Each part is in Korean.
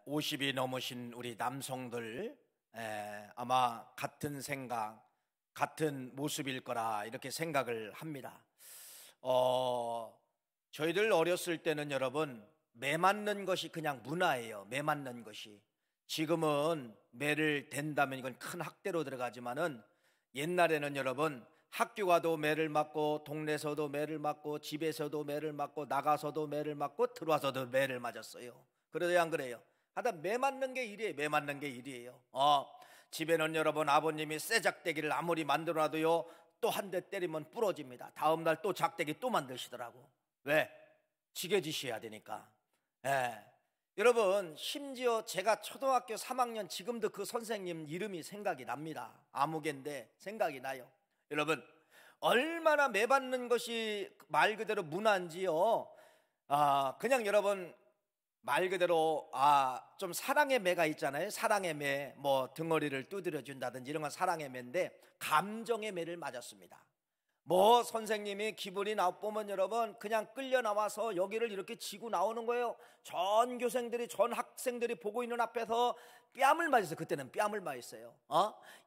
50이 넘으신 우리 남성들 아마 같은 생각, 같은 모습일 거라 이렇게 생각을 합니다. 저희들 어렸을 때는 여러분 매 맞는 것이 그냥 문화예요. 매 맞는 것이. 지금은 매를 댄다면 이건 큰 학대로 들어가지만은 옛날에는 여러분 학교 가도 매를 맞고 동네에서도 매를 맞고 집에서도 매를 맞고 나가서도 매를 맞고 들어와서도 매를 맞았어요. 그래요 안 그래요? 하여튼 매 맞는 게 일이에요. 매 맞는 게 일이에요. 집에는 여러분 아버님이 새 작대기를 아무리 만들어놔도요 또 한 대 때리면 부러집니다. 다음날 또 작대기 또 만드시더라고. 왜? 지게지셔야 되니까. 여러분 심지어 제가 초등학교 3학년 지금도 그 선생님 이름이 생각이 납니다. 아무개인데 생각이 나요. 여러분 얼마나 매 받는 것이 말 그대로 문화인지요. 그냥 여러분 말 그대로 좀 사랑의 매가 있잖아요. 사랑의 매, 뭐 등허리를 두드려 준다든지 이런 건 사랑의 매인데 감정의 매를 맞았습니다. 뭐 선생님이 기분이 나쁘면 여러분 그냥 끌려 나와서 여기를 이렇게 지고 나오는 거예요. 전 교생들이 전 학생들이 보고 있는 앞에서 뺨을 맞았어요. 그때는 뺨을 맞았어요.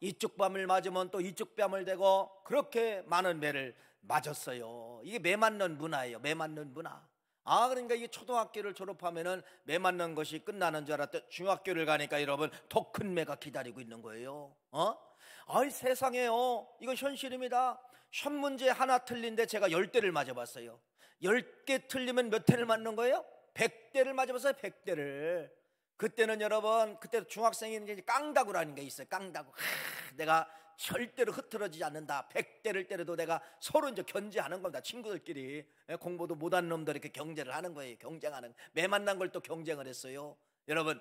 이쪽 뺨을 맞으면 또 이쪽 뺨을 대고 그렇게 많은 매를 맞았어요. 이게 매 맞는 문화예요. 매 맞는 문화. 그러니까 이게 초등학교를 졸업하면은 매 맞는 것이 끝나는 줄 알았더니 중학교를 가니까 여러분 더 큰 매가 기다리고 있는 거예요. 세상에요. 이거 현실입니다. 시험 문제 하나 틀린데 제가 10대를 맞아봤어요. 10개 틀리면 몇 대를 맞는 거예요? 100대를 맞아봤어요. 100대를. 그때는 여러분 그때 중학생이 이제 깡다구라는 게 있어요. 깡다구. 내가 절대로 흐트러지지 않는다. 100대를 때려도 내가 서로 이제 견제하는 겁니다. 친구들끼리 공부도 못한 놈들 이렇게 경제를 하는 거예요. 경쟁하는. 매 만난 걸 또 경쟁을 했어요. 여러분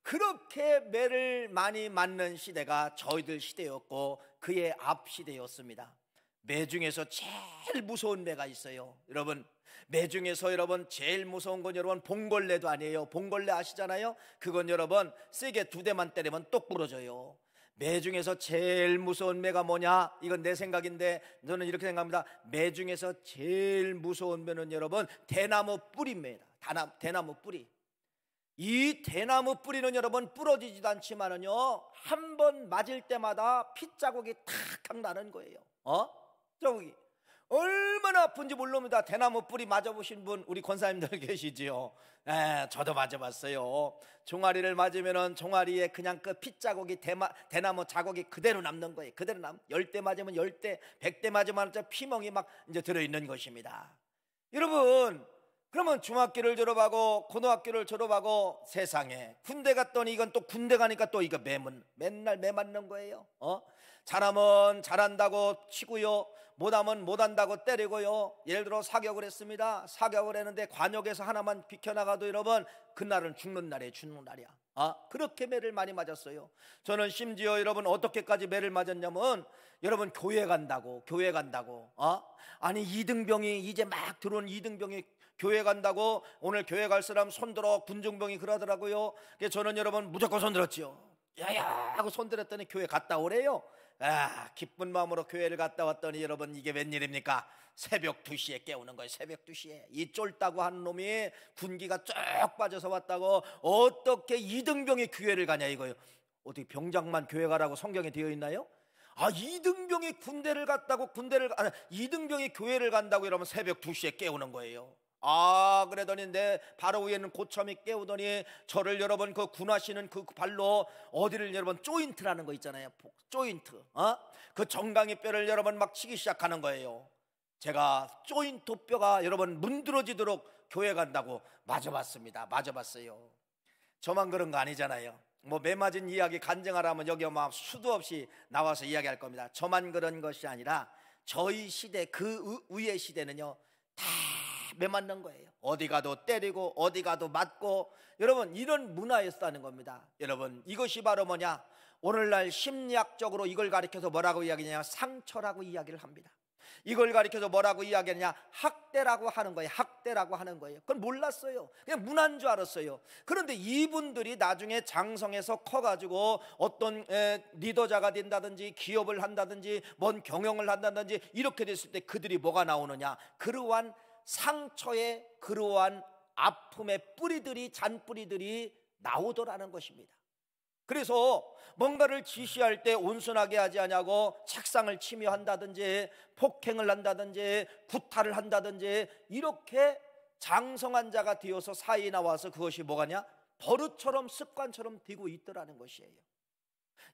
그렇게 매를 많이 맞는 시대가 저희들 시대였고 그의 앞 시대였습니다. 매 중에서 제일 무서운 매가 있어요. 여러분 매 중에서 여러분 제일 무서운 건 여러분 봉골레도 아니에요. 봉골레 아시잖아요. 그건 여러분 세게 2대만 때리면 똑 부러져요. 매 중에서 제일 무서운 매가 뭐냐? 이건 내 생각인데 저는 이렇게 생각합니다. 매 중에서 제일 무서운 매는 여러분 대나무 뿌리입니다. 대나무 뿌리. 이 대나무 뿌리는 여러분 부러지지도 않지만은요 한 번 맞을 때마다 핏자국이 탁 나는 거예요. 저기 얼마나 아픈지 모릅니다. 대나무 뿌리 맞아보신 분 우리 권사님들 계시지요? 저도 맞아봤어요. 종아리를 맞으면은 종아리에 그냥 그 핏자국이 대나무 자국이 그대로 남는 거예요. 그대로 10대 맞으면 10대, 100대 맞으면 피멍이 막 이제 들어있는 것입니다. 여러분 그러면 중학교를 졸업하고 고등학교를 졸업하고 세상에 군대 갔더니 이건 또 군대 가니까 또 이거 맨날 매 맞는 거예요. 잘하면 잘한다고 치고요, 못하면 못한다고 때리고요. 예를 들어 사격을 했습니다. 사격을 했는데 관역에서 하나만 비켜나가도 여러분 그날은 죽는 날이에요. 죽는 날이야. 그렇게 매를 많이 맞았어요. 저는 심지어 여러분 어떻게까지 매를 맞았냐면 여러분 교회 간다고 아니 이등병이 이제 막 들어온 이등병이 교회 간다고 오늘 교회 갈 사람 손들어 군중병이 그러더라고요. 그래서 저는 여러분 무조건 손들었지요. 야야 하고 손들었더니 교회 갔다 오래요. 기쁜 마음으로 교회를 갔다 왔더니 여러분 이게 웬일입니까? 새벽 2시에 깨우는 거예요. 새벽 2시에 이 쫄다고 한 놈이 군기가 쭉 빠져서 왔다고 어떻게 이등병이 교회를 가냐 이거예요. 어떻게 병장만 교회 가라고 성경에 되어 있나요? 이등병이 군대를 갔다고 이등병이 교회를 간다고 이러면 새벽 2시에 깨우는 거예요. 그러더니 내 바로 위에는 고참이 깨우더니 저를 여러분 그 군화시는 그 발로 어디를 여러분 조인트라는 거 있잖아요. 조인트. 그 정강이 뼈를 여러분 막 치기 시작하는 거예요. 제가 조인트 뼈가 여러분 문드러지도록 교회 간다고 맞아봤어요. 저만 그런 거 아니잖아요. 매 맞은 이야기 간증하라면 여기 수도 없이 나와서 이야기할 겁니다. 저만 그런 것이 아니라 저희 시대 그 위의 시대는요 다 매 맞는 거예요. 어디 가도 때리고 어디 가도 맞고 여러분 이런 문화였다는 겁니다. 여러분 이것이 바로 뭐냐? 오늘날 심리학적으로 이걸 가리켜서 뭐라고 이야기하냐? 상처라고 이야기를 합니다. 이걸 가리켜서 뭐라고 이야기하냐? 학대라고 하는 거예요. 학대라고 하는 거예요. 그건 몰랐어요. 그냥 문화인 줄 알았어요. 그런데 이분들이 나중에 장성해서 커가지고 어떤 리더자가 된다든지 기업을 한다든지 뭔 경영을 한다든지 이렇게 됐을 때 그들이 뭐가 나오느냐? 그러한 상처의 그러한 아픔의 뿌리들이 잔뿌리들이 나오더라는 것입니다. 그래서 뭔가를 지시할 때 온순하게 하지 않냐고 책상을 침해한다든지 폭행을 한다든지 구타를 한다든지 이렇게 장성한 자가 되어서 사이에 나와서 그것이 뭐가냐? 버릇처럼 습관처럼 되고 있더라는 것이에요.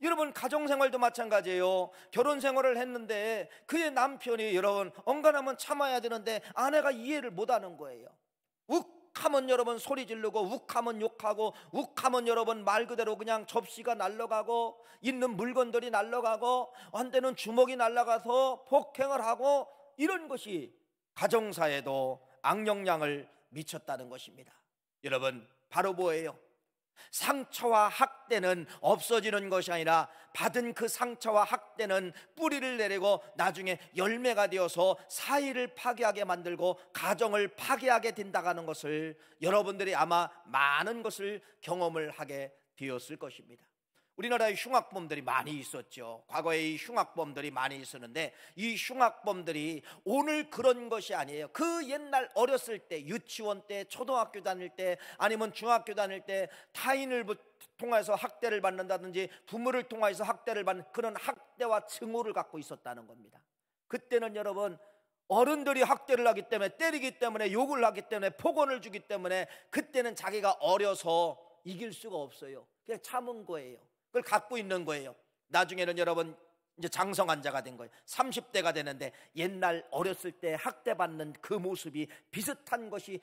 여러분, 가정생활도 마찬가지예요. 결혼생활을 했는데 그의 남편이 여러분 언간하면 참아야 되는데 아내가 이해를 못하는 거예요. 욱하면 여러분 소리 지르고, 욱하면 욕하고, 욱하면 여러분 말 그대로 그냥 접시가 날아가고, 있는 물건들이 날아가고, 한때는 주먹이 날아가서 폭행을 하고, 이런 것이 가정사에도 악영향을 미쳤다는 것입니다. 여러분, 바로 뭐예요? 상처와 학대는 없어지는 것이 아니라 받은 그 상처와 학대는 뿌리를 내리고 나중에 열매가 되어서 사이를 파괴하게 만들고 가정을 파괴하게 된다는 것을 여러분들이 아마 많은 것을 경험을 하게 되었을 것입니다. 우리나라에 흉악범들이 많이 있었죠. 과거에 이 흉악범들이 많이 있었는데 이 흉악범들이 오늘 그런 것이 아니에요. 그 옛날 어렸을 때, 유치원 때, 초등학교 다닐 때, 아니면 중학교 다닐 때 타인을 통해서 학대를 받는다든지 부모를 통해서 학대를 받는 그런 학대와 증오를 갖고 있었다는 겁니다. 그때는 여러분 어른들이 학대를 하기 때문에, 때리기 때문에, 욕을 하기 때문에, 폭언을 주기 때문에 그때는 자기가 어려서 이길 수가 없어요. 그냥 참은 거예요. 그걸 갖고 있는 거예요. 나중에는 여러분 이제 장성한 자가 된 거예요. 30대가 되는데 옛날 어렸을 때 학대받는 그 모습이 비슷한 것이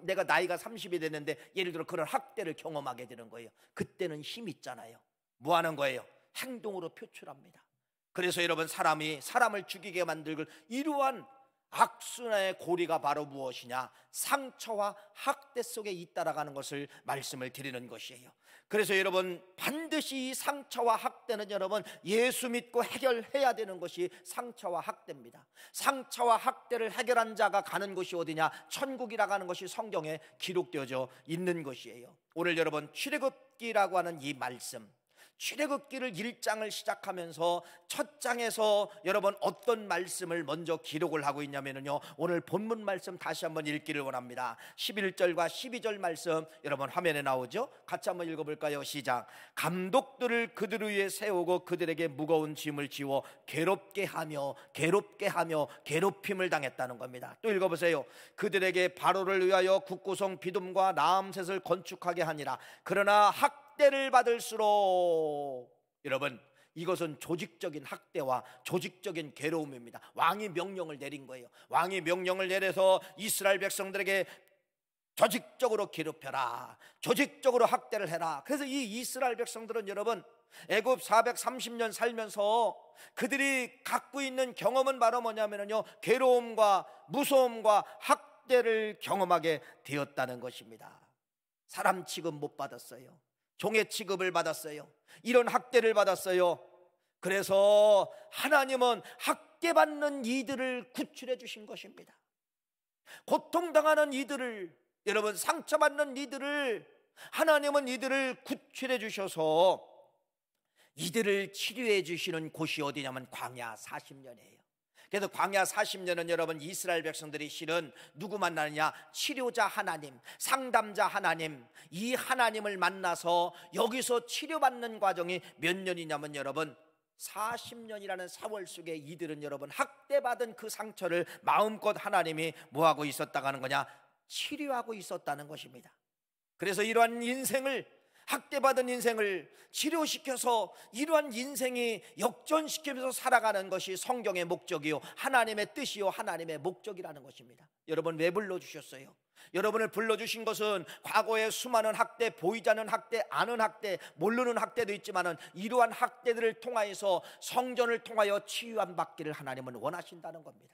내가 나이가 30이 됐는데 예를 들어 그런 학대를 경험하게 되는 거예요. 그때는 힘 있잖아요. 뭐 하는 거예요? 행동으로 표출합니다. 그래서 여러분 사람이 사람을 죽이게 만들고 이러한 악순환의 고리가 바로 무엇이냐? 상처와 학대 속에 있다라는 것을 말씀을 드리는 것이에요. 그래서 여러분 반드시 이 상처와 학대는 여러분 예수 믿고 해결해야 되는 것이 상처와 학대입니다. 상처와 학대를 해결한 자가 가는 곳이 어디냐? 천국이라고 하는 것이 성경에 기록되어져 있는 것이에요. 오늘 여러분 출애굽기라고 하는 이 말씀, 출애굽기를 1장을 시작하면서 첫 장에서 여러분 어떤 말씀을 먼저 기록을 하고 있냐면요, 오늘 본문 말씀 다시 한번 읽기를 원합니다. 11절과 12절 말씀 여러분 화면에 나오죠? 같이 한번 읽어볼까요? 시작. 감독들을 그들 위에 세우고 그들에게 무거운 짐을 지워 괴롭게 하며 괴롭힘을 당했다는 겁니다. 또 읽어보세요. 그들에게 바로를 위하여 국구성 비둠과 라암셋을 건축하게 하니라. 그러나 학대를 받을수록, 여러분 이것은 조직적인 학대와 조직적인 괴로움입니다. 왕이 명령을 내린 거예요. 왕이 명령을 내려서 이스라엘 백성들에게 조직적으로 괴롭혀라, 조직적으로 학대를 해라. 그래서 이 이스라엘 백성들은 여러분 애굽 430년 살면서 그들이 갖고 있는 경험은 바로 뭐냐면요, 괴로움과 무서움과 학대를 경험하게 되었다는 것입니다. 사람 취급 못 받았어요. 종의 취급을 받았어요. 이런 학대를 받았어요. 그래서 하나님은 학대받는 이들을 구출해 주신 것입니다. 고통당하는 이들을, 여러분 상처받는 이들을 하나님은 이들을 구출해 주셔서 이들을 치료해 주시는 곳이 어디냐면 광야 40년이에요. 그래서 광야 40년은 여러분 이스라엘 백성들이 실은 누구 만나느냐? 치료자 하나님, 상담자 하나님, 이 하나님을 만나서 여기서 치료받는 과정이 몇 년이냐면 여러분 40년이라는 세월 속에 이들은 여러분 학대받은 그 상처를 마음껏 하나님이 뭐하고 있었다고 하는 거냐? 치료하고 있었다는 것입니다. 그래서 이러한 인생을, 학대받은 인생을 치료시켜서 이러한 인생이 역전시키면서 살아가는 것이 성경의 목적이요, 하나님의 뜻이요, 하나님의 목적이라는 것입니다. 여러분 왜 불러주셨어요? 여러분을 불러주신 것은 과거의 수많은 학대, 보이지 않는 학대, 아는 학대, 모르는 학대도 있지만 이러한 학대들을 통하여서 성전을 통하여 치유함 받기를 하나님은 원하신다는 겁니다.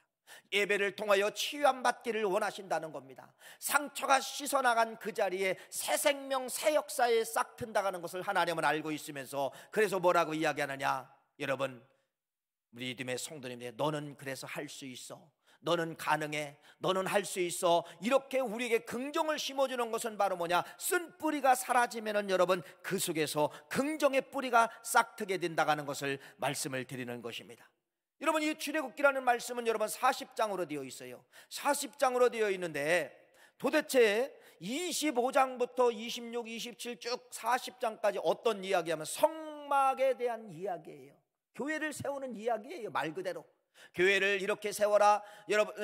예배를 통하여 치유함 받기를 원하신다는 겁니다. 상처가 씻어나간 그 자리에 새 생명, 새 역사에 싹 튼다는 것을 하나님은 알고 있으면서 그래서 뭐라고 이야기하느냐? 여러분 우리 믿음의 성도님들, 너는 그래서 할 수 있어, 너는 가능해, 너는 할 수 있어, 이렇게 우리에게 긍정을 심어주는 것은 바로 뭐냐? 쓴 뿌리가 사라지면은 여러분 그 속에서 긍정의 뿌리가 싹트게 된다는 것을 말씀을 드리는 것입니다. 여러분 이 출애굽기라는 말씀은 여러분 40장으로 되어 있어요. 40장으로 되어 있는데 도대체 25장부터 26, 27 쭉 40장까지 어떤 이야기하면 성막에 대한 이야기예요. 교회를 세우는 이야기예요. 말 그대로 교회를 이렇게 세워라, 여러분,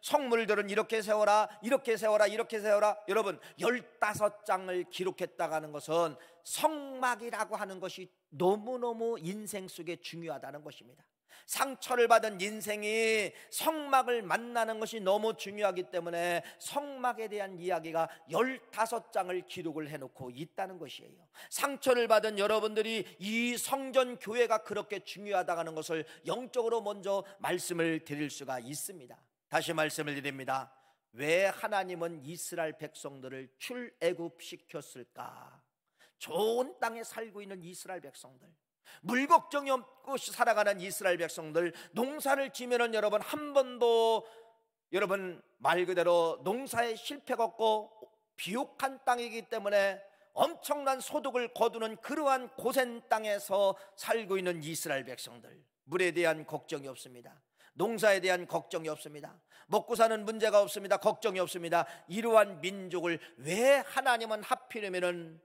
성물들은 이렇게 세워라, 이렇게 세워라, 이렇게 세워라. 여러분, 15장을 기록했다고 하는 것은 성막이라고 하는 것이 너무너무 인생 속에 중요하다는 것입니다. 상처를 받은 인생이 성막을 만나는 것이 너무 중요하기 때문에 성막에 대한 이야기가 15장을 기록을 해놓고 있다는 것이에요. 상처를 받은 여러분들이 이 성전 교회가 그렇게 중요하다고 하는 것을 영적으로 먼저 말씀을 드릴 수가 있습니다. 다시 말씀을 드립니다. 왜 하나님은 이스라엘 백성들을 출애굽시켰을까? 좋은 땅에 살고 있는 이스라엘 백성들, 물 걱정이 없고 살아가는 이스라엘 백성들, 농사를 지면은 여러분 한 번도 여러분 말 그대로 농사에 실패가 없고 비옥한 땅이기 때문에 엄청난 소득을 거두는 그러한 고센 땅에서 살고 있는 이스라엘 백성들, 물에 대한 걱정이 없습니다. 농사에 대한 걱정이 없습니다. 먹고 사는 문제가 없습니다. 걱정이 없습니다. 이러한 민족을 왜 하나님은 하필이면은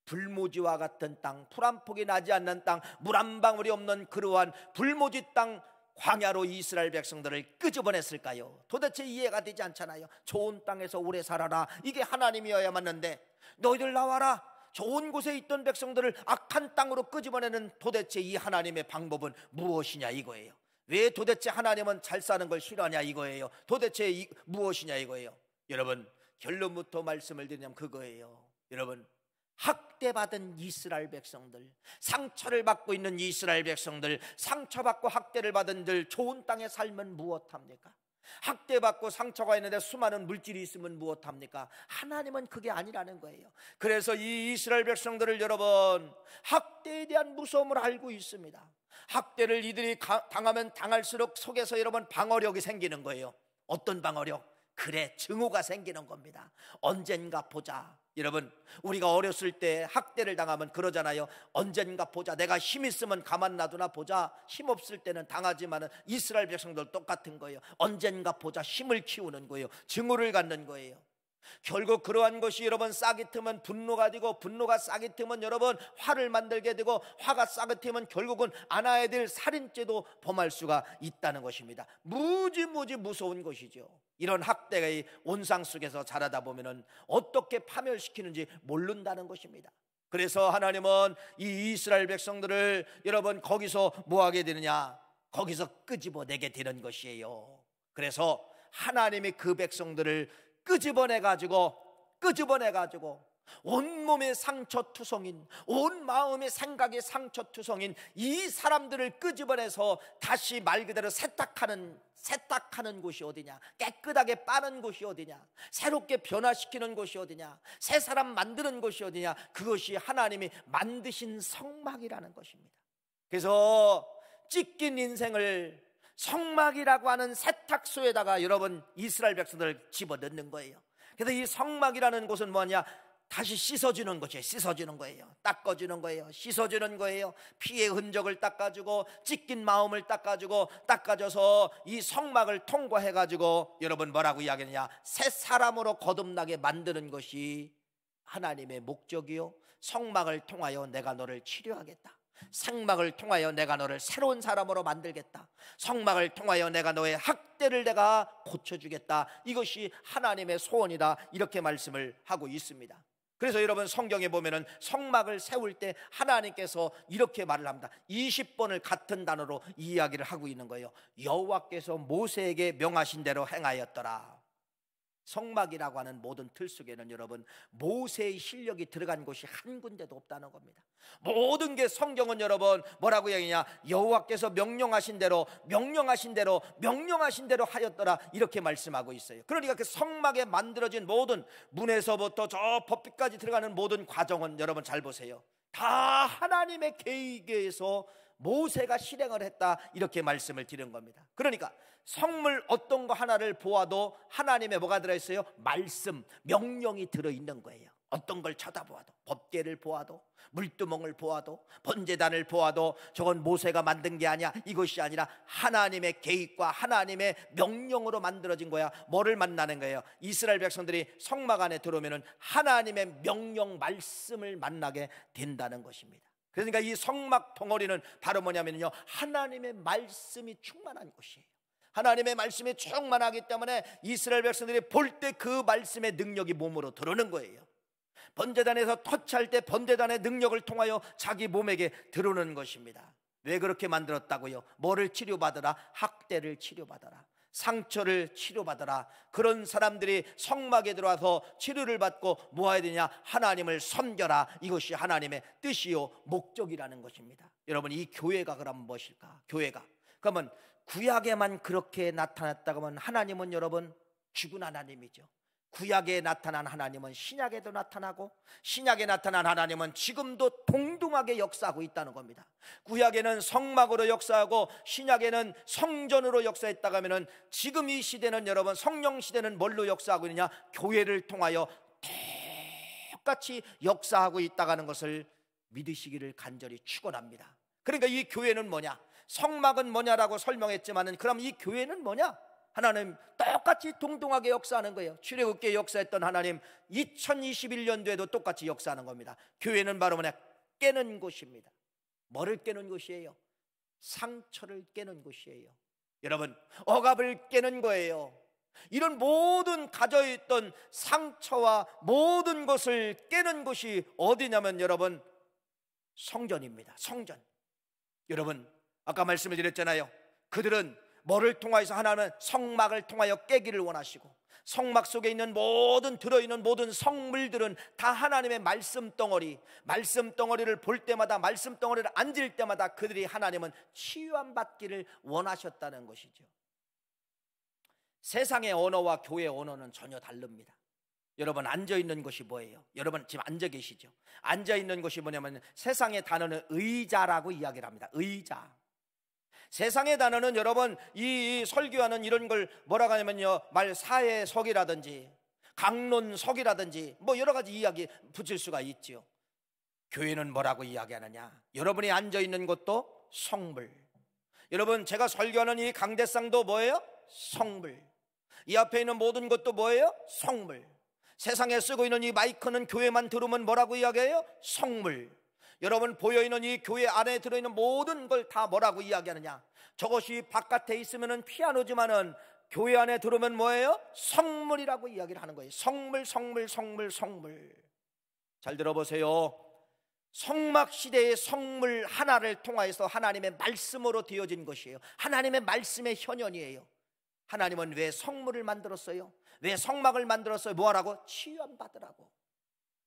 불모지와 같은 땅, 풀 한 폭이 나지 않는 땅, 물 한 방울이 없는 그러한 불모지 땅 광야로 이스라엘 백성들을 끄집어냈을까요? 도대체 이해가 되지 않잖아요. 좋은 땅에서 오래 살아라, 이게 하나님이어야 맞는데 너희들 나와라, 좋은 곳에 있던 백성들을 악한 땅으로 끄집어내는 도대체 이 하나님의 방법은 무엇이냐 이거예요. 왜 도대체 하나님은 잘 사는 걸 싫어하냐 이거예요. 도대체 무엇이냐 이거예요. 여러분, 결론부터 말씀을 드리면 그거예요. 여러분, 학대받은 이스라엘 백성들, 상처를 받고 있는 이스라엘 백성들, 상처받고 학대를 받은 들 좋은 땅에 살면 무엇합니까? 학대받고 상처가 있는데 수많은 물질이 있으면 무엇합니까? 하나님은 그게 아니라는 거예요. 그래서 이 이스라엘 백성들을 여러분 학대에 대한 무서움을 알고 있습니다. 학대를 이들이 당하면 당할수록 속에서 여러분 방어력이 생기는 거예요. 어떤 방어력? 그래, 증오가 생기는 겁니다. 언젠가 보자. 여러분, 우리가 어렸을 때 학대를 당하면 그러잖아요. 언젠가 보자. 내가 힘 있으면 가만 놔두나 보자. 힘 없을 때는 당하지만은 이스라엘 백성들 똑같은 거예요. 언젠가 보자. 힘을 키우는 거예요. 증오를 갖는 거예요. 결국 그러한 것이 여러분 싹이 트면 분노가 되고, 분노가 싹이 트면 여러분 화를 만들게 되고, 화가 싹이 트면 결국은 안아야 될 살인죄도 범할 수가 있다는 것입니다. 무지무지 무서운 것이죠. 이런 학대의 온상 속에서 자라다 보면은 어떻게 파멸시키는지 모른다는 것입니다. 그래서 하나님은 이 이스라엘 백성들을 여러분 거기서 뭐 하게 되느냐? 거기서 끄집어내게 되는 것이에요. 그래서 하나님이 그 백성들을 끄집어내가지고 온몸의 상처투성인, 온 마음의 생각의 상처투성인 이 사람들을 끄집어내서 다시 말 그대로 세탁하는 곳이 어디냐? 깨끗하게 빠는 곳이 어디냐? 새롭게 변화시키는 곳이 어디냐? 새 사람 만드는 곳이 어디냐? 그것이 하나님이 만드신 성막이라는 것입니다. 그래서 찢긴 인생을 성막이라고 하는 세탁소에다가 여러분 이스라엘 백성들을 집어넣는 거예요. 그래서 이 성막이라는 곳은 뭐냐? 다시 씻어주는 것이에요. 씻어주는 거예요. 닦아주는 거예요. 씻어주는 거예요. 피의 흔적을 닦아주고, 찢긴 마음을 닦아줘서 이 성막을 통과해가지고 여러분 뭐라고 이야기하느냐? 새 사람으로 거듭나게 만드는 것이 하나님의 목적이요, 성막을 통하여 내가 너를 치료하겠다. 성막을 통하여 내가 너를 새로운 사람으로 만들겠다. 성막을 통하여 내가 너의 학대를 내가 고쳐주겠다. 이것이 하나님의 소원이다. 이렇게 말씀을 하고 있습니다. 그래서 여러분 성경에 보면은 성막을 세울 때 하나님께서 이렇게 말을 합니다. 20번을 같은 단어로 이야기를 하고 있는 거예요. 여호와께서 모세에게 명하신 대로 행하였더라. 성막이라고 하는 모든 틀 속에는 여러분 모세의 실력이 들어간 곳이 한 군데도 없다는 겁니다. 모든 게 성경은 여러분 뭐라고 얘기하냐? 여호와께서 명령하신 대로 하였더라, 이렇게 말씀하고 있어요. 그러니까 그 성막에 만들어진 모든 문에서부터 저 법비까지 들어가는 모든 과정은 여러분 잘 보세요. 다 하나님의 계획에서 모세가 실행을 했다, 이렇게 말씀을 드린 겁니다. 그러니까 성물 어떤 거 하나를 보아도 하나님의 뭐가 들어있어요? 말씀, 명령이 들어있는 거예요. 어떤 걸 쳐다보아도, 법궤를 보아도, 물두멍을 보아도, 번제단을 보아도 저건 모세가 만든 게 아니야. 이것이 아니라 하나님의 계획과 하나님의 명령으로 만들어진 거야. 뭐를 만나는 거예요? 이스라엘 백성들이 성막 안에 들어오면 하나님의 명령 말씀을 만나게 된다는 것입니다. 그러니까 이 성막 덩어리는 바로 뭐냐면요, 하나님의 말씀이 충만한 곳이에요. 하나님의 말씀이 충만하기 때문에 이스라엘 백성들이 볼 때 그 말씀의 능력이 몸으로 들어오는 거예요. 번제단에서 터치할 때 번제단의 능력을 통하여 자기 몸에게 들어오는 것입니다. 왜 그렇게 만들었다고요? 뭐를 치료받으라? 학대를 치료받아라, 상처를 치료받아라. 그런 사람들이 성막에 들어와서 치료를 받고 뭐 해야 되냐? 하나님을 섬겨라. 이것이 하나님의 뜻이요 목적이라는 것입니다. 여러분, 이 교회가 그럼 무엇일까? 교회가 그러면 구약에만 그렇게 나타났다고 하면 하나님은 여러분 죽은 하나님이죠. 구약에 나타난 하나님은 신약에도 나타나고, 신약에 나타난 하나님은 지금도 동등하게 역사하고 있다는 겁니다. 구약에는 성막으로 역사하고 신약에는 성전으로 역사했다고 하면 지금 이 시대는 여러분, 성령 시대는 뭘로 역사하고 있느냐? 교회를 통하여 똑같이 역사하고 있다는 것을 믿으시기를 간절히 축원합니다. 그러니까 이 교회는 뭐냐? 성막은 뭐냐라고 설명했지만은 그럼 이 교회는 뭐냐? 하나님 똑같이 동등하게 역사하는 거예요. 출애굽기에 역사했던 하나님 2021년도에도 똑같이 역사하는 겁니다. 교회는 바로 뭐냐? 깨는 곳입니다. 뭐를 깨는 곳이에요? 상처를 깨는 곳이에요. 여러분, 억압을 깨는 거예요. 이런 모든 가져있던 상처와 모든 것을 깨는 곳이 어디냐면 여러분, 성전입니다. 성전. 여러분, 아까 말씀을 드렸잖아요. 그들은 뭐를 통하여서? 하나님은 성막을 통하여 깨기를 원하시고, 성막 속에 있는 모든 들어있는 모든 성물들은 다 하나님의 말씀 덩어리, 말씀 덩어리를 볼 때마다, 말씀 덩어리를 앉을 때마다 그들이 하나님은 치유함 받기를 원하셨다는 것이죠. 세상의 언어와 교회의 언어는 전혀 다릅니다. 여러분, 앉아있는 것이 뭐예요? 여러분 지금 앉아 계시죠? 앉아있는 것이 뭐냐면 세상의 단어는 의자라고 이야기를 합니다. 의자. 세상의 단어는 여러분, 이 설교하는 이런 걸 뭐라고 하냐면요, 사회석이라든지 강론석이라든지 뭐 여러 가지 이야기 붙일 수가 있지요. 교회는 뭐라고 이야기하느냐? 여러분이 앉아있는 곳도 성물. 여러분, 제가 설교하는 이 강대상도 뭐예요? 성물. 이 앞에 있는 모든 것도 뭐예요? 성물. 세상에 쓰고 있는 이 마이크는 교회만 들으면 뭐라고 이야기해요? 성물. 여러분, 보여있는 이 교회 안에 들어있는 모든 걸 다 뭐라고 이야기하느냐? 저것이 바깥에 있으면 피아노지만은 교회 안에 들어오면 뭐예요? 성물이라고 이야기를 하는 거예요. 성물, 성물, 성물, 성물. 잘 들어보세요. 성막 시대의 성물 하나를 통하여서 하나님의 말씀으로 되어진 것이에요. 하나님의 말씀의 현현이에요. 하나님은 왜 성물을 만들었어요? 왜 성막을 만들었어요? 뭐하라고? 치유함 받으라고.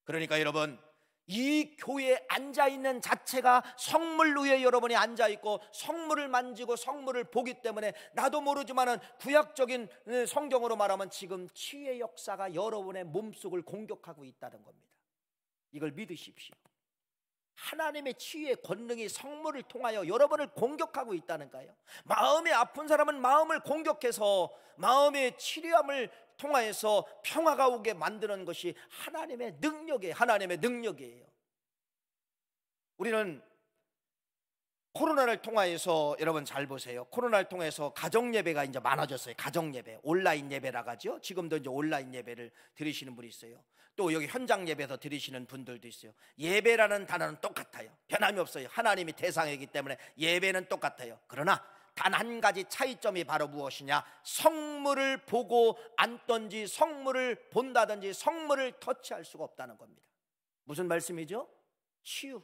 그러니까 여러분, 이 교회에 앉아있는 자체가 성물 위에 여러분이 앉아있고 성물을 만지고 성물을 보기 때문에 나도 모르지만은 구약적인 성경으로 말하면 지금 치유의 역사가 여러분의 몸속을 공격하고 있다는 겁니다. 이걸 믿으십시오. 하나님의 치유의 권능이 성물을 통하여 여러분을 공격하고 있다는 거예요. 마음이 아픈 사람은 마음을 공격해서 마음의 치료함을 통하여서 평화가 오게 만드는 것이 하나님의 능력이에요. 우리는 코로나를 통하여서 여러분 잘 보세요. 코로나를 통해서 가정 예배가 이제 많아졌어요. 가정 예배, 온라인 예배라고 하죠. 지금도 이제 온라인 예배를 드리시는 분이 있어요. 또 여기 현장 예배에서 드리시는 분들도 있어요. 예배라는 단어는 똑같아요. 변함이 없어요. 하나님이 대상이기 때문에 예배는 똑같아요. 그러나 단 한 가지 차이점이 바로 무엇이냐? 성물을 보고 앉든지 성물을 본다든지 성물을 터치할 수가 없다는 겁니다. 무슨 말씀이죠? 치유.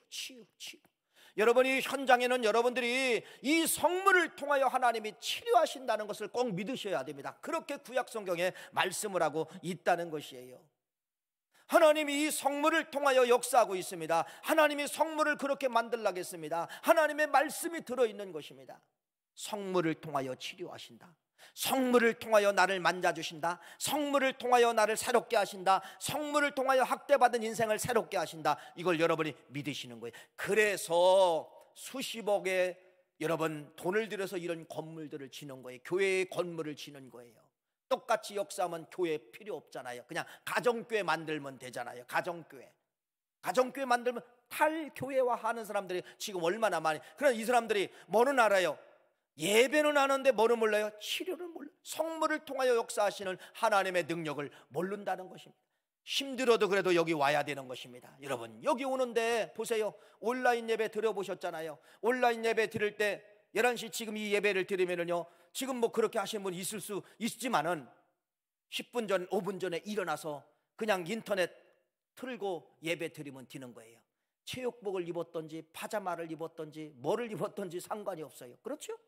여러분이 현장에는 여러분들이 이 성물을 통하여 하나님이 치료하신다는 것을 꼭 믿으셔야 됩니다. 그렇게 구약 성경에 말씀을 하고 있다는 것이에요. 하나님이 이 성물을 통하여 역사하고 있습니다. 하나님이 성물을 그렇게 만들라고 했습니다. 하나님의 말씀이 들어있는 것입니다. 성물을 통하여 치료하신다. 성물을 통하여 나를 만져주신다. 성물을 통하여 나를 새롭게 하신다. 성물을 통하여 학대받은 인생을 새롭게 하신다. 이걸 여러분이 믿으시는 거예요. 그래서 수십억의 여러분 돈을 들여서 이런 건물들을 지는 거예요. 교회의 건물을 지는 거예요. 똑같이 역사하면 교회 필요 없잖아요. 그냥 가정교회 만들면 되잖아요. 가정교회 만들면 탈교회화하는 사람들이 지금 얼마나 많이. 그러나 이 사람들이 뭐는 알아요? 예배는 아는데 뭐를 몰라요? 치료를 몰라요. 성물을 통하여 역사하시는 하나님의 능력을 모른다는 것입니다. 힘들어도 그래도 여기 와야 되는 것입니다. 여러분, 여기 오는데 보세요. 온라인 예배 들어보셨잖아요. 온라인 예배 들을 때 11시 지금 이 예배를 드리면은요, 지금 뭐 그렇게 하시는 분 있을 수 있지만은 10분 전, 5분 전에 일어나서 그냥 인터넷 틀고 예배 드리면 되는 거예요. 체육복을 입었던지 파자마를 입었던지 뭐를 입었던지 상관이 없어요. 그렇죠?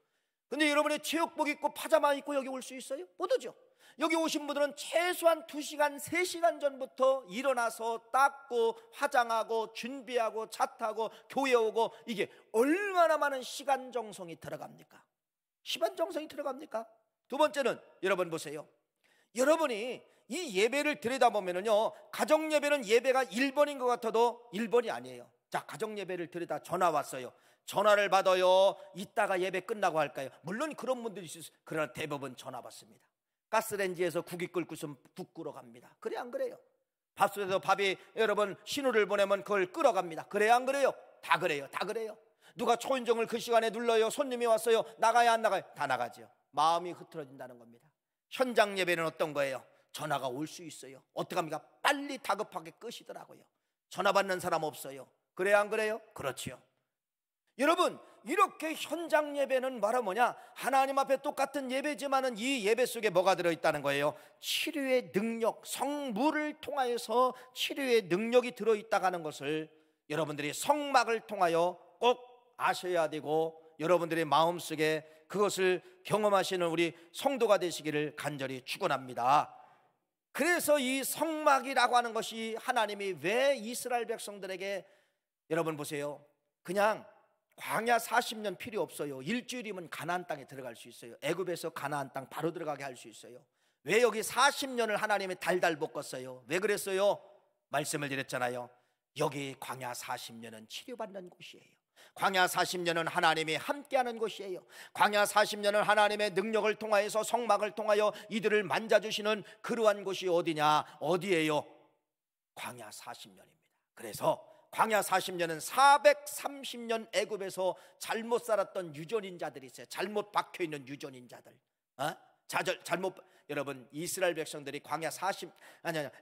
근데 여러분이 체육복 입고 파자마 입고 여기 올 수 있어요? 못 오죠. 여기 오신 분들은 최소한 2시간, 3시간 전부터 일어나서 닦고 화장하고 준비하고 차 타고 교회 오고, 이게 얼마나 많은 시간 정성이 들어갑니까? 시간 정성이 들어갑니까? 두 번째는 여러분 보세요. 여러분이 이 예배를 들여다보면요, 가정 예배는 예배가 1번인 것 같아도 1번이 아니에요. 자, 가정 예배를 드리다 전화 왔어요. 전화를 받아요. 이따가 예배 끝나고 할까요? 물론 그런 분들이 있어요. 그러나 대부분 전화 받습니다. 가스레인지에서 국이 끓고 있으면 국 끓어 갑니다. 그래 안 그래요? 밥솥에서 밥이 여러분 신호를 보내면 그걸 끓어갑니다. 그래 안 그래요? 다 그래요. 다 그래요. 누가 초인종을 그 시간에 눌러요. 손님이 왔어요. 나가야 안 나가요? 다 나가죠. 마음이 흐트러진다는 겁니다. 현장 예배는 어떤 거예요? 전화가 올 수 있어요. 어떡합니까? 빨리 다급하게 끄시더라고요. 전화 받는 사람 없어요. 그래 안 그래요? 그렇죠. 여러분, 이렇게 현장 예배는 말하면 뭐냐? 하나님 앞에 똑같은 예배지만은 이 예배 속에 뭐가 들어있다는 거예요? 치료의 능력, 성물을 통하여서 치료의 능력이 들어있다고 하는 것을 여러분들이 성막을 통하여 꼭 아셔야 되고, 여러분들의 마음속에 그것을 경험하시는 우리 성도가 되시기를 간절히 축원합니다. 그래서 이 성막이라고 하는 것이 하나님이 왜 이스라엘 백성들에게, 여러분 보세요, 그냥 광야 40년 필요 없어요. 일주일이면 가나안 땅에 들어갈 수 있어요. 애굽에서 가나안 땅 바로 들어가게 할 수 있어요. 왜 여기 40년을 하나님이 달달 볶았어요? 왜 그랬어요? 말씀을 드렸잖아요. 여기 광야 40년은 치료받는 곳이에요. 광야 40년은 하나님이 함께하는 곳이에요. 광야 40년은 하나님의 능력을 통하여서 성막을 통하여 이들을 만져주시는 그러한 곳이 어디냐? 어디예요? 광야 40년입니다. 그래서 광야 40년은 430년 애굽에서 잘못 살았던 유전인자들이 있어요. 잘못 박혀있는 유전인자들. 여러분, 이스라엘 백성들이 광야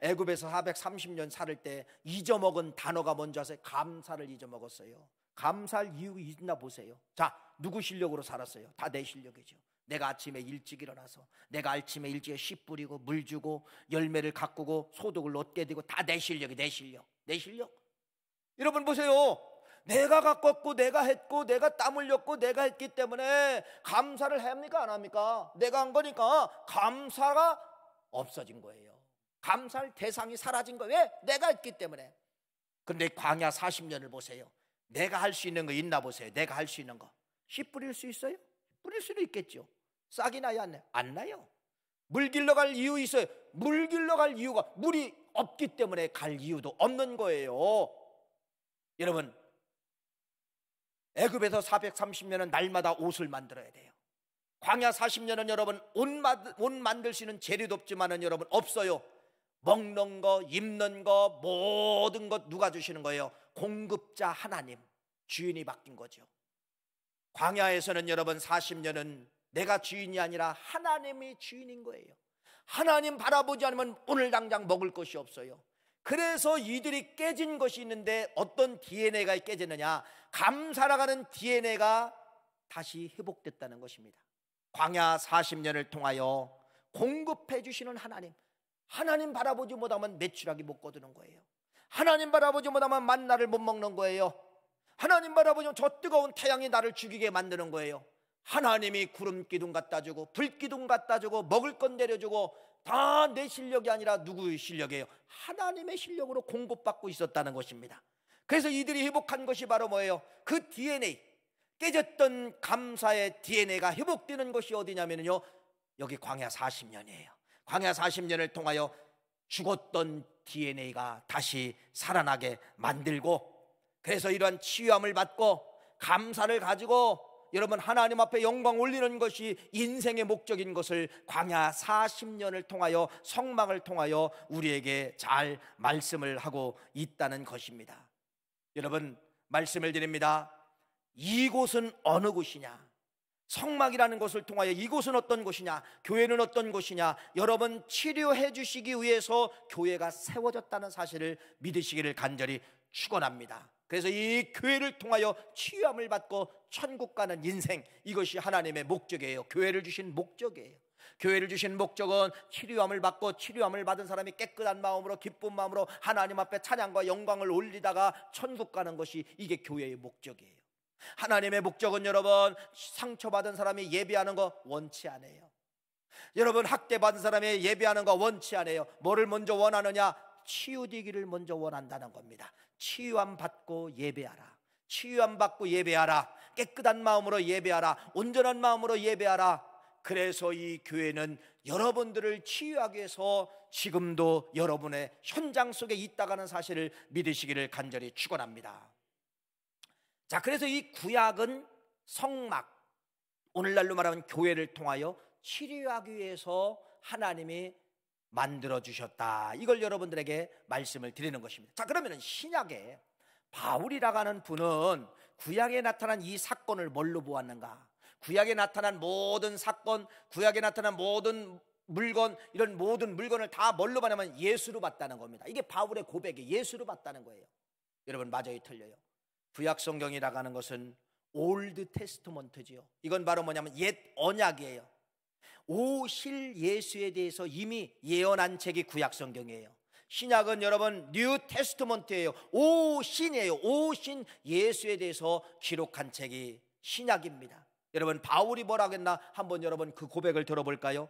애굽에서 430년 살을 때 잊어먹은 단어가 뭔지 아세요? 감사를 잊어먹었어요. 감사할 이유 있나 보세요. 자, 누구 실력으로 살았어요? 다 내 실력이죠. 내가 아침에 일찍 일어나서, 내가 아침에 일찍 씨 뿌리고 물 주고 열매를 가꾸고 소득을 얻게 되고, 다 내 실력이, 내 실력. 여러분 보세요. 내가 가꿨고 내가 했고 내가 땀 흘렸고 내가 했기 때문에 감사를 합니까 안 합니까? 내가 한 거니까 감사가 없어진 거예요. 감사할 대상이 사라진 거예요. 왜? 내가 했기 때문에. 그런데 광야 40년을 보세요. 내가 할 수 있는 거 있나 보세요. 내가 할 수 있는 거. 씨 뿌릴 수 있어요? 뿌릴 수도 있겠죠. 싹이 나요? 안 나요? 안 나요. 물 길러 갈 이유 있어요? 물 길러 갈 이유가, 물이 없기 때문에 갈 이유도 없는 거예요. 여러분, 애굽에서 430년은 날마다 옷을 만들어야 돼요. 광야 40년은 여러분 옷 만들 수 있는 재료도 없지만은 여러분 없어요. 먹는 거, 입는 거, 모든 것 누가 주시는 거예요? 공급자 하나님, 주인이 바뀐 거죠. 광야에서는 여러분 40년은 내가 주인이 아니라 하나님이 주인인 거예요. 하나님 바라보지 않으면 오늘 당장 먹을 것이 없어요. 그래서 이들이 깨진 것이 있는데, 어떤 DNA가 깨졌느냐? 감사라가는 DNA가 다시 회복됐다는 것입니다. 광야 40년을 통하여 공급해 주시는 하나님 바라보지 못하면 메추라기 못 거두는 거예요. 하나님 바라보지 못하면 만나를 못 먹는 거예요. 하나님 바라보지 못하면 저 뜨거운 태양이 나를 죽이게 만드는 거예요. 하나님이 구름 기둥 갖다 주고 불 기둥 갖다 주고 먹을 것 내려주고, 다 내 실력이 아니라 누구의 실력이에요? 하나님의 실력으로 공급받고 있었다는 것입니다. 그래서 이들이 회복한 것이 바로 뭐예요? 그 DNA, 깨졌던 감사의 DNA가 회복되는 것이 어디냐면요, 여기 광야 40년이에요. 광야 40년을 통하여 죽었던 DNA가 다시 살아나게 만들고, 그래서 이러한 치유함을 받고 감사를 가지고 여러분 하나님 앞에 영광 올리는 것이 인생의 목적인 것을 광야 40년을 통하여 성막을 통하여 우리에게 잘 말씀을 하고 있다는 것입니다. 여러분 말씀을 드립니다. 이곳은 어느 곳이냐? 성막이라는 것을 통하여 이곳은 어떤 곳이냐? 교회는 어떤 곳이냐? 여러분 치료해 주시기 위해서 교회가 세워졌다는 사실을 믿으시기를 간절히 축원합니다. 그래서 이 교회를 통하여 치유함을 받고 천국 가는 인생, 이것이 하나님의 목적이에요. 교회를 주신 목적이에요. 교회를 주신 목적은 치료함을 받고 치료함을 받은 사람이 깨끗한 마음으로 기쁜 마음으로 하나님 앞에 찬양과 영광을 올리다가 천국 가는 것이 이게 교회의 목적이에요. 하나님의 목적은 여러분 상처받은 사람이 예배하는 거 원치 않아요. 여러분 학대받은 사람이 예배하는 거 원치 않아요. 뭐를 먼저 원하느냐? 치유되기를 먼저 원한다는 겁니다. 치유함 받고 예배하라. 치유함 받고 예배하라. 깨끗한 마음으로 예배하라. 온전한 마음으로 예배하라. 그래서 이 교회는 여러분들을 치유하기 위해서 지금도 여러분의 현장 속에 있다가는 사실을 믿으시기를 간절히 축원합니다. 자, 그래서 이 구약은 성막, 오늘날로 말하면 교회를 통하여 치료하기 위해서 하나님이 만들어 주셨다. 이걸 여러분들에게 말씀을 드리는 것입니다. 자, 그러면 신약에 바울이라고 하는 분은 구약에 나타난 이 사건을 뭘로 보았는가? 구약에 나타난 모든 사건, 구약에 나타난 모든 물건, 이런 모든 물건을 다 뭘로 봤냐면 예수로 봤다는 겁니다. 이게 바울의 고백이 예수로 봤다는 거예요. 여러분 맞아요, 틀려요? 구약 성경이라고 하는 것은 올드 테스트먼트지요. 이건 바로 뭐냐면 옛 언약이에요. 오실 예수에 대해서 이미 예언한 책이 구약 성경이에요. 신약은 여러분 뉴 테스트먼트예요. 오신이에요. 오신 예수에 대해서 기록한 책이 신약입니다. 여러분 바울이 뭐라고 했나 한번 여러분 그 고백을 들어볼까요?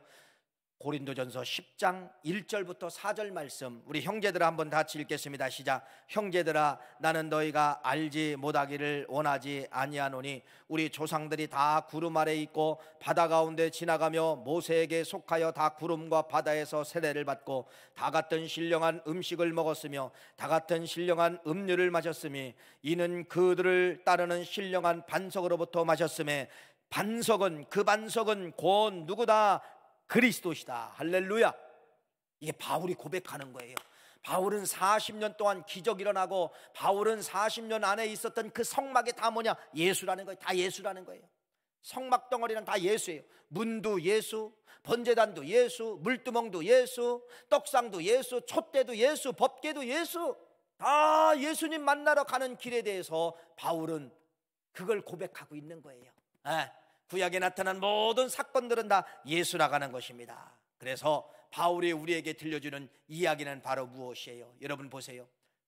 고린도전서 10장 1절부터 4절 말씀, 우리 형제들아 한번 같이 읽겠습니다. 시작. 형제들아 나는 너희가 알지 못하기를 원하지 아니하노니 우리 조상들이 다 구름 아래 있고 바다 가운데 지나가며 모세에게 속하여 다 구름과 바다에서 세례를 받고 다 같은 신령한 음식을 먹었으며 다 같은 신령한 음료를 마셨으니 이는 그들을 따르는 신령한 반석으로부터 마셨음에 그 반석은 곧 누구다? 그리스도시다. 할렐루야. 이게 바울이 고백하는 거예요. 바울은 40년 동안 기적이 일어나고 바울은 40년 안에 있었던 그 성막이 다 뭐냐? 예수라는 거예요. 다 예수라는 거예요. 성막 덩어리는 다 예수예요. 문도 예수, 번제단도 예수, 물두멍도 예수, 떡상도 예수, 촛대도 예수, 법궤도 예수. 다 예수님 만나러 가는 길에 대해서 바울은 그걸 고백하고 있는 거예요. 구약에 나타난 모든 사건들은 다 예수라고 하는 것입니다. 그래서 바울이 우리에게 들려주는 이야기는 바로 무엇이에요? 여러분 보세요.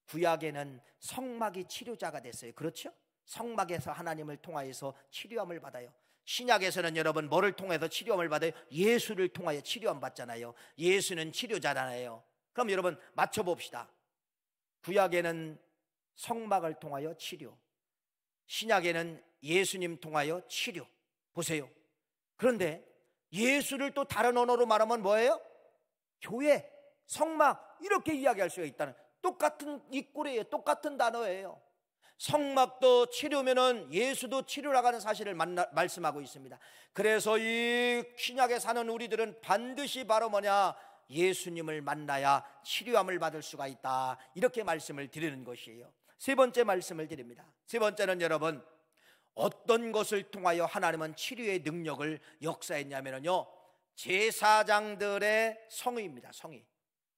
구약에는 성막이 치료자가 됐어요. 그렇죠? 성막에서 하나님을 통하여서 치료함을 받아요. 신약에서는 여러분 뭐를 통해서 치료함을 받아요? 예수를 통하여 치료함 받잖아요. 예수는 치료자잖아요. 그럼 여러분 맞춰봅시다. 구약에는 성막을 통하여 치료, 신약에는 예수님 통하여 치료. 보세요. 그런데 예수를 또 다른 언어로 말하면 뭐예요? 교회, 성막, 이렇게 이야기할 수가 있다는, 똑같은 입꼬리예요. 똑같은 단어예요. 성막도 치료면은 예수도 치료라고 하는 사실을 말씀하고 있습니다. 그래서 이 신약에 사는 우리들은 반드시 바로 뭐냐? 예수님을 만나야 치료함을 받을 수가 있다. 이렇게 말씀을 드리는 것이에요. 세 번째 말씀을 드립니다. 세 번째는 여러분 어떤 것을 통하여 하나님은 치료의 능력을 역사했냐면요, 제사장들의 성의입니다. 성의.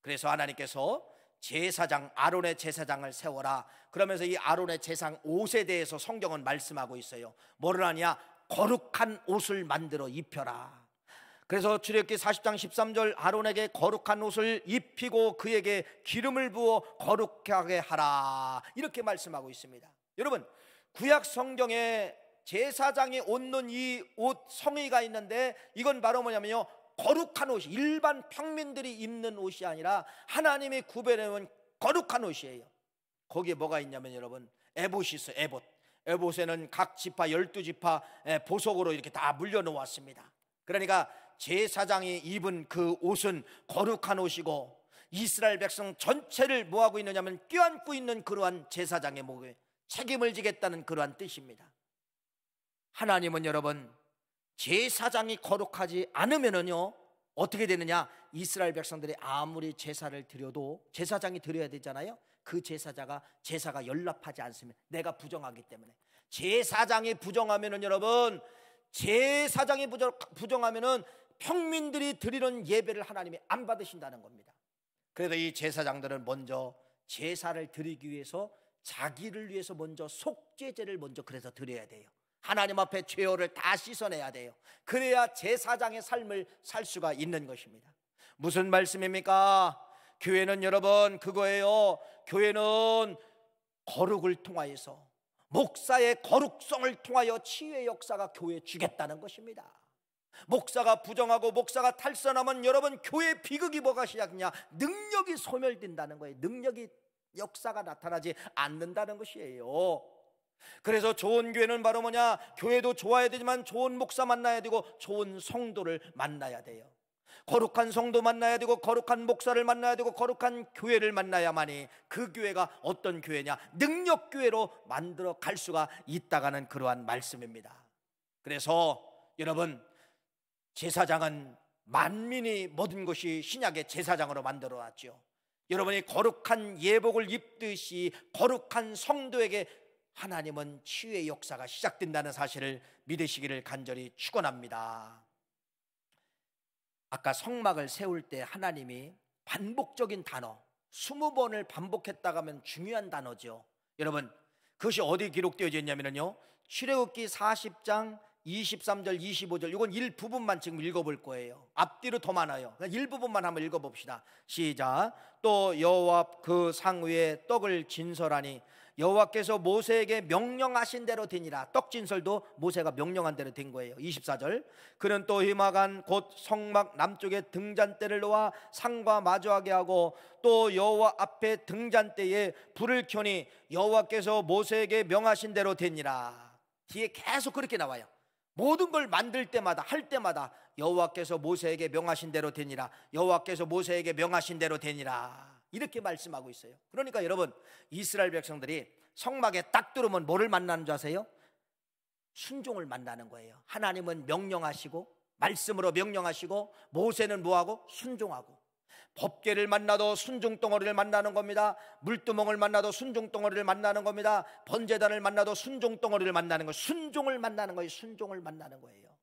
그래서 하나님께서 제사장, 아론의 제사장을 세워라. 그러면서 이 아론의 제사장 옷에 대해서 성경은 말씀하고 있어요. 뭐를 하냐? 거룩한 옷을 만들어 입혀라. 그래서 출애굽기 40장 13절 아론에게 거룩한 옷을 입히고 그에게 기름을 부어 거룩하게 하라. 이렇게 말씀하고 있습니다. 여러분 구약 성경에 제사장이 옷는 이 옷 성의가 있는데 이건 바로 뭐냐면요, 거룩한 옷이, 일반 평민들이 입는 옷이 아니라 하나님이 구별해놓은 거룩한 옷이에요. 거기에 뭐가 있냐면 여러분 에봇이 있어요. 에봇에는 각 지파 12지파 보석으로 이렇게 다 물려놓았습니다. 그러니까 제사장이 입은 그 옷은 거룩한 옷이고 이스라엘 백성 전체를 뭐하고 있느냐면 껴안고 있는 그러한 제사장의 목에 책임을 지겠다는 그러한 뜻입니다. 하나님은 여러분 제사장이 거룩하지 않으면은요 어떻게 되느냐? 이스라엘 백성들이 아무리 제사를 드려도 제사장이 드려야 되잖아요. 그 제사가 연락하지 않으면 내가 부정하기 때문에, 제사장이 부정하면은 여러분, 제사장이 부정하면은 평민들이 드리는 예배를 하나님이 안 받으신다는 겁니다. 그래서 이 제사장들은 먼저 제사를 드리기 위해서 자기를 위해서 먼저 속죄제를 먼저 그래서 드려야 돼요. 하나님 앞에 죄를 다 씻어내야 돼요. 그래야 제사장의 삶을 살 수가 있는 것입니다. 무슨 말씀입니까? 교회는 여러분 그거예요. 교회는 거룩을 통하여서, 목사의 거룩성을 통하여 치유의 역사가 교회에 주겠다는 것입니다. 목사가 부정하고 목사가 탈선하면 여러분 교회 비극이 뭐가 시작이냐? 능력이 소멸된다는 거예요. 능력이, 역사가 나타나지 않는다는 것이에요. 그래서 좋은 교회는 바로 뭐냐? 교회도 좋아야 되지만 좋은 목사 만나야 되고 좋은 성도를 만나야 돼요. 거룩한 성도 만나야 되고 거룩한 목사를 만나야 되고 거룩한 교회를 만나야만이 그 교회가 어떤 교회냐? 능력 교회로 만들어 갈 수가 있다가는 그러한 말씀입니다. 그래서 여러분, 제사장은 만민이 모든 것이 신약의 제사장으로 만들어 놨죠. 여러분이 거룩한 예복을 입듯이 거룩한 성도에게 하나님은 치유의 역사가 시작된다는 사실을 믿으시기를 간절히 축원합니다. 아까 성막을 세울 때 하나님이 반복적인 단어 20번을 반복했다고 하면 중요한 단어죠. 여러분, 그것이 어디 기록되어져 있냐면요, 출애굽기 40장 23절 25절, 이건 일부분만 지금 읽어볼 거예요. 앞뒤로 더 많아요. 일부분만 한번 읽어봅시다. 시작. 또 여호와 그 상 위에 떡을 진설하니 여호와께서 모세에게 명령하신 대로 되니라. 떡 진설도 모세가 명령한 대로 된 거예요. 24절. 그는 또 희마간 곧 성막 남쪽에 등잔대를 놓아 상과 마주하게 하고 또 여호와 앞에 등잔대에 불을 켜니 여호와께서 모세에게 명하신 대로 되니라. 뒤에 계속 그렇게 나와요. 모든 걸 만들 때마다 할 때마다 여호와께서 모세에게 명하신 대로 되니라. 여호와께서 모세에게 명하신 대로 되니라. 이렇게 말씀하고 있어요. 그러니까 여러분, 이스라엘 백성들이 성막에 딱 들어오면 뭐를 만나는 줄 아세요? 순종을 만나는 거예요. 하나님은 명령하시고 말씀으로 명령하시고 모세는 뭐하고? 순종하고. 법궤를 만나도 순종덩어리를 만나는 겁니다. 물두멍을 만나도 순종덩어리를 만나는 겁니다. 번제단을 만나도 순종덩어리를 만나는 거예요. 순종을 만나는 거예요. 순종을 만나는 거예요.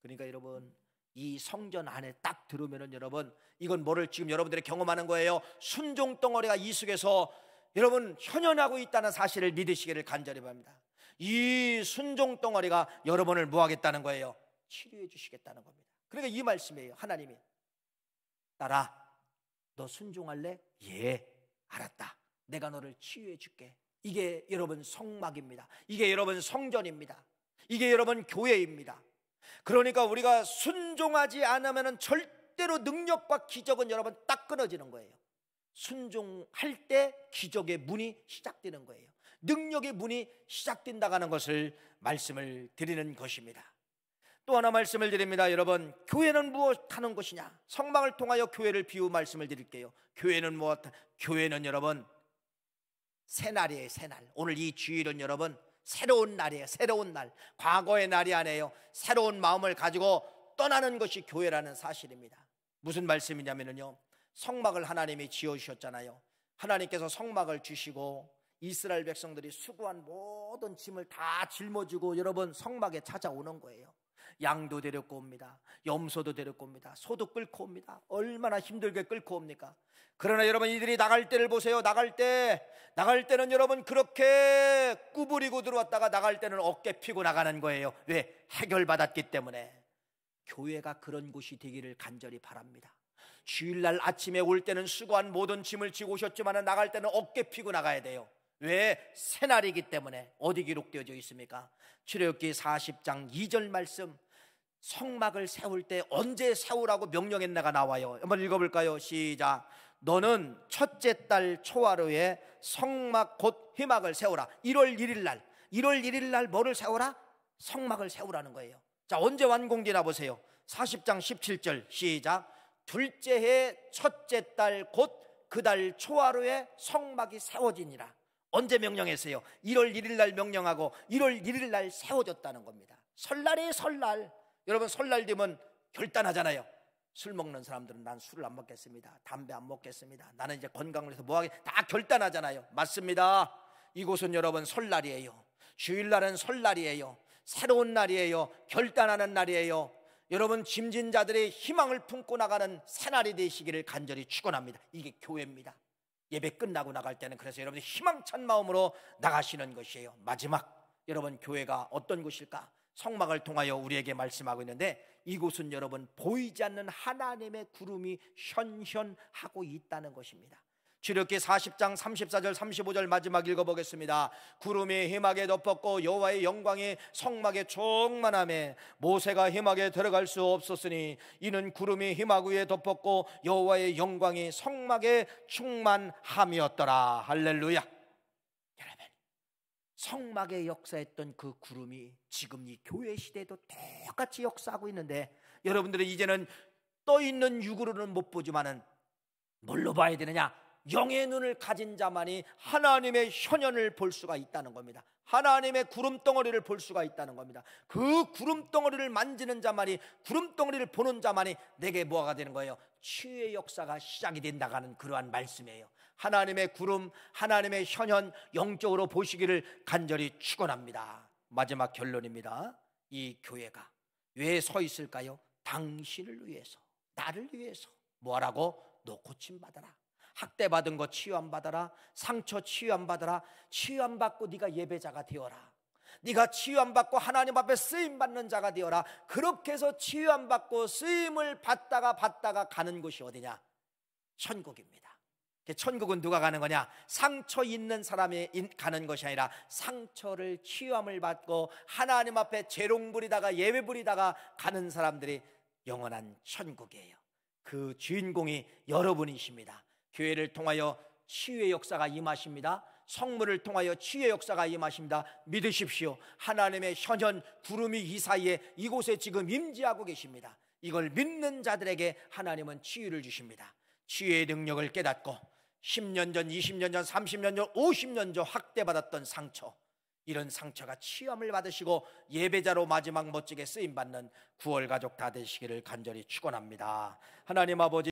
그러니까 여러분, 이 성전 안에 딱 들어오면은 여러분, 이건 뭐를 지금 여러분들이 경험하는 거예요? 순종덩어리가 이 속에서 여러분 현현하고 있다는 사실을 믿으시기를 간절히 바랍니다. 이 순종덩어리가 여러분을 뭐 하겠다는 거예요? 치료해 주시겠다는 겁니다. 그러니까 이 말씀이에요. 하나님이, 딸아, 너 순종할래? 예, 알았다. 내가 너를 치유해 줄게. 이게 여러분 성막입니다. 이게 여러분 성전입니다. 이게 여러분 교회입니다. 그러니까 우리가 순종하지 않으면 절대로 능력과 기적은 여러분 딱 끊어지는 거예요. 순종할 때 기적의 문이 시작되는 거예요. 능력의 문이 시작된다는 것을 말씀을 드리는 것입니다. 또 하나 말씀을 드립니다. 여러분, 교회는 무엇 하는 것이냐? 성막을 통하여 교회를 비유 말씀을 드릴게요. 교회는 무엇? 교회는 여러분 새날이에요. 새날. 오늘 이 주일은 여러분 새로운 날이에요. 새로운 날. 과거의 날이 아니에요. 새로운 마음을 가지고 떠나는 것이 교회라는 사실입니다. 무슨 말씀이냐면요, 성막을 하나님이 지어주셨잖아요. 하나님께서 성막을 주시고 이스라엘 백성들이 수고한 모든 짐을 다 짊어지고 여러분 성막에 찾아오는 거예요. 양도 데리고 옵니다. 염소도 데리고 옵니다. 소도 끌고 옵니다. 얼마나 힘들게 끌고 옵니까? 그러나 여러분, 이들이 나갈 때를 보세요. 나갈 때는 여러분 그렇게 구부리고 들어왔다가 나갈 때는 어깨 피고 나가는 거예요. 왜? 해결받았기 때문에. 교회가 그런 곳이 되기를 간절히 바랍니다. 주일날 아침에 올 때는 수고한 모든 짐을 지고 오셨지만 나갈 때는 어깨 피고 나가야 돼요. 왜? 새날이기 때문에. 어디 기록되어져 있습니까? 출애굽기 40장 2절 말씀. 성막을 세울 때 언제 세우라고 명령했나가 나와요. 한번 읽어볼까요? 시작. 너는 첫째 달 초하루에 성막 곧 회막을 세우라. 1월 1일 날 뭐를 세우라? 성막을 세우라는 거예요. 자, 언제 완공되나 보세요. 40장 17절 시작. 둘째 해 첫째 달 곧 그 달 초하루에 성막이 세워지니라. 언제 명령했어요? 1월 1일 날 명령하고 1월 1일 날 세워졌다는 겁니다. 설날이 설날. 여러분 설날 되면 결단하잖아요. 술 먹는 사람들은 난 술을 안 먹겠습니다. 담배 안 먹겠습니다. 나는 이제 건강을 위해서 뭐 하게 다 결단하잖아요. 맞습니다. 이곳은 여러분 설날이에요. 주일날은 설날이에요. 새로운 날이에요. 결단하는 날이에요. 여러분 짐진 자들의 희망을 품고 나가는 새날이 되시기를 간절히 축원합니다. 이게 교회입니다. 예배 끝나고 나갈 때는 그래서 여러분이 희망찬 마음으로 나가시는 것이에요. 마지막 여러분 교회가 어떤 곳일까? 성막을 통하여 우리에게 말씀하고 있는데 이곳은 여러분 보이지 않는 하나님의 구름이 현현하고 있다는 것입니다. 출애굽기 40장 34절 35절 마지막 읽어보겠습니다. 구름이 회막에 덮었고 여호와의 영광이 성막에 충만하매 모세가 회막에 들어갈 수 없었으니 이는 구름이 회막 위에 덮었고 여호와의 영광이 성막에 충만함이었더라. 할렐루야. 여러분 성막에 역사했던 그 구름이 지금 이 교회 시대에도 똑같이 역사하고 있는데 여러분들은 이제는 떠있는 육으로는 못 보지만은 뭘로 봐야 되느냐? 영의 눈을 가진 자만이 하나님의 현현을 볼 수가 있다는 겁니다. 하나님의 구름덩어리를 볼 수가 있다는 겁니다. 그 구름덩어리를 만지는 자만이, 구름덩어리를 보는 자만이 내게 뭐가 되는 거예요? 치유의 역사가 시작이 된다는 그러한 말씀이에요. 하나님의 구름, 하나님의 현현 영적으로 보시기를 간절히 축원합니다. 마지막 결론입니다. 이 교회가 왜 서 있을까요? 당신을 위해서, 나를 위해서. 뭐하라고? 너 고침받아라. 학대받은 거 치유함 받아라. 상처 치유함 받아라. 치유함 받고 네가 예배자가 되어라. 네가 치유함 받고 하나님 앞에 쓰임 받는 자가 되어라. 그렇게 해서 치유함 받고 쓰임을 받다가 가는 곳이 어디냐? 천국입니다. 천국은 누가 가는 거냐? 상처 있는 사람이 가는 것이 아니라 상처를 치유함을 받고 하나님 앞에 재롱 부리다가 예배 부리다가 가는 사람들이 영원한 천국이에요. 그 주인공이 여러분이십니다. 교회를 통하여 치유의 역사가 임하십니다. 성물을 통하여 치유의 역사가 임하십니다. 믿으십시오. 하나님의 현현 구름이 이 사이에 이곳에 지금 임재하고 계십니다. 이걸 믿는 자들에게 하나님은 치유를 주십니다. 치유의 능력을 깨닫고 10년 전, 20년 전, 30년 전, 50년 전 학대받았던 상처, 이런 상처가 치유함을 받으시고 예배자로 마지막 멋지게 쓰임받는 9월 가족 다 되시기를 간절히 축원합니다. 하나님 아버지